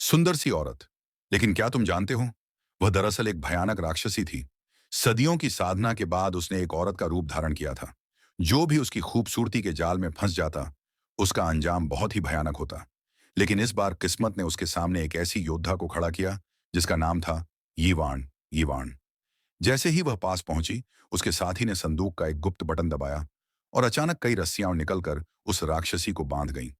सुंदर सी औरत। लेकिन क्या तुम जानते हो, वह दरअसल एक भयानक राक्षसी थी। सदियों की साधना के बाद उसने एक औरत का रूप धारण किया था। जो भी उसकी खूबसूरती के जाल में फंस जाता, उसका अंजाम बहुत ही भयानक होता। लेकिन इस बार किस्मत ने उसके सामने एक ऐसी योद्धा को खड़ा किया, जिसका नाम था यीवान। यीवान जैसे ही वह पास पहुंची, उसके साथी ने संदूक का एक गुप्त बटन दबाया और अचानक कई रस्सियां निकलकर उस राक्षसी को बांध गईं।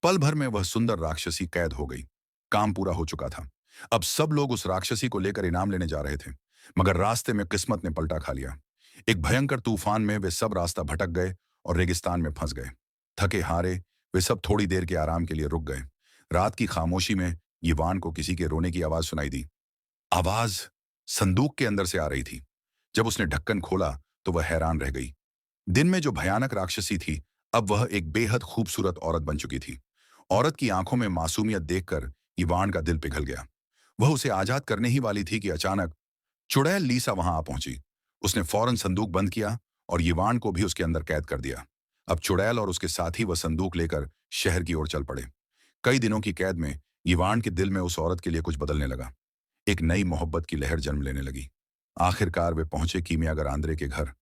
पल भर में वह सुंदर राक्षसी कैद हो गई। काम पूरा हो चुका था। अब सब लोग उस राक्षसी को लेकर इनाम लेने जा रहे थे, मगर रास्ते में किस्मत ने पलटा खा लिया। एक भयंकर तूफान में वे सब रास्ता भटक गए और रेगिस्तान में फंस गए। थके हारे वे सब थोड़ी देर के आराम के लिए रुक गए। रात की खामोशी में यीवान को किसी के रोने की आवाज सुनाई दी। आवाज संदूक के अंदर से आ रही थी। जब उसने ढक्कन खोला तो वह हैरान रह गई। दिन में जो भयानक राक्षसी थी, अब वह एक बेहद खूबसूरत औरत बन चुकी थी। औरत की आंखों में मासूमियत देखकर इवान का दिल पिघल गया। वह उसे आजाद करने ही वाली थी कि अचानक चुड़ैल लीसा वहां आ पहुंची। उसने फौरन संदूक बंद किया और इवान को भी उसके अंदर कैद कर दिया। अब चुड़ैल और उसके साथी वह संदूक लेकर शहर की ओर चल पड़े। कई दिनों की कैद में इवान के दिल में उस औरत के लिए कुछ बदलने लगा। एक नई मोहब्बत की लहर जन्म लेने लगी। आखिरकार वे पहुंचे कीमियागर आंद्रे के घर,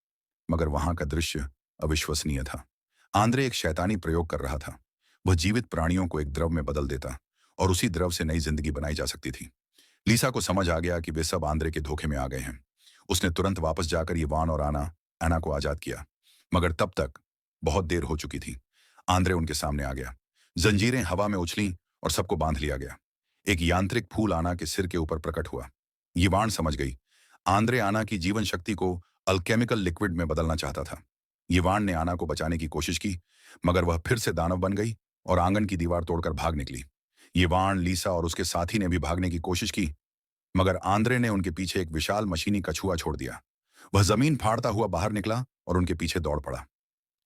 मगर वहां का दृश्य अविश्वसनीय था। आंद्रे एक शैतानी प्रयोग कर रहा था। वह जीवित प्राणियों को एक द्रव में बदल देता और उसी द्रव से नई जिंदगी बनाई जा सकती थी। लीसा को समझ आ गया कि वे सब आंद्रे के धोखे में आ गए हैं। उसने तुरंत वापस जाकर यीवान और एना को आजाद किया, मगर तब तक बहुत देर हो चुकी थी। आंद्रे उनके सामने आ गया। जंजीरें हवा में उछलीं और सबको बांध लिया गया। एक यांत्रिक फूल आना के सिर के ऊपर प्रकट हुआ। यीवान समझ गई, आंद्रे आना की जीवन शक्ति को अल्केमिकल लिक्विड में बदलना चाहता था। यीवान ने आना को बचाने की कोशिश की, मगर वह फिर से दानव बन गई और आंगन की दीवार तोड़कर भाग निकली। यीवान, लीसा और उसके साथी ने भी भागने की कोशिश की, मगर आंद्रे ने उनके पीछे एक विशाल मशीनी कछुआ छोड़ दिया। वह जमीन फाड़ता हुआ बाहर निकला और उनके पीछे दौड़ पड़ा।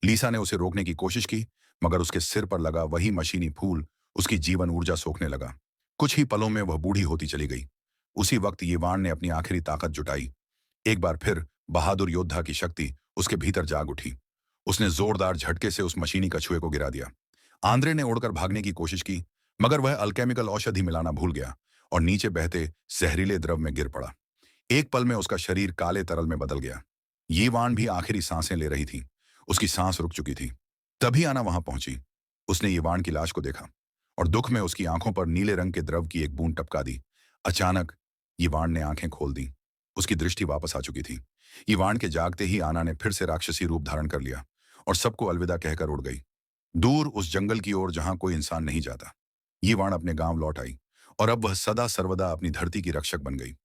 लीसा ने उसे रोकने की कोशिश की, मगर उसके सिर पर लगा वही मशीनी फूल उसकी जीवन ऊर्जा सोखने लगा। कुछ ही पलों में वह बूढ़ी होती चली गई। उसी वक्त यीवान ने अपनी आखिरी ताकत जुटाई। एक बार फिर बहादुर योद्धा की शक्ति उसके भीतर जाग उठी। उसने जोरदार झटके से उस मशीनी कछुए को गिरा दिया। आंद्रे ने उड़कर भागने की कोशिश की, मगर वह अल्केमिकल औषधि मिलाना भूल गया और नीचे बहते जहरीले द्रव में गिर पड़ा। एक पल में उसका शरीर काले तरल में बदल गया। यीवान भी आखिरी सांसें ले रही थी। उसकी सांस रुक चुकी थी। तभी आना वहां पहुंची। उसने यीवान की लाश को देखा और दुख में उसकी आंखों पर नीले रंग के द्रव की एक बूंद टपका दी। अचानक यीवान ने आंखें खोल दी। उसकी दृष्टि वापस आ चुकी थी। यीवान के जागते ही आना ने फिर से राक्षसी रूप धारण कर लिया और सबको अलविदा कहकर उड़ गई, दूर उस जंगल की ओर जहां कोई इंसान नहीं जाता। यीवान अपने गांव लौट आई और अब वह सदा सर्वदा अपनी धरती की रक्षक बन गई।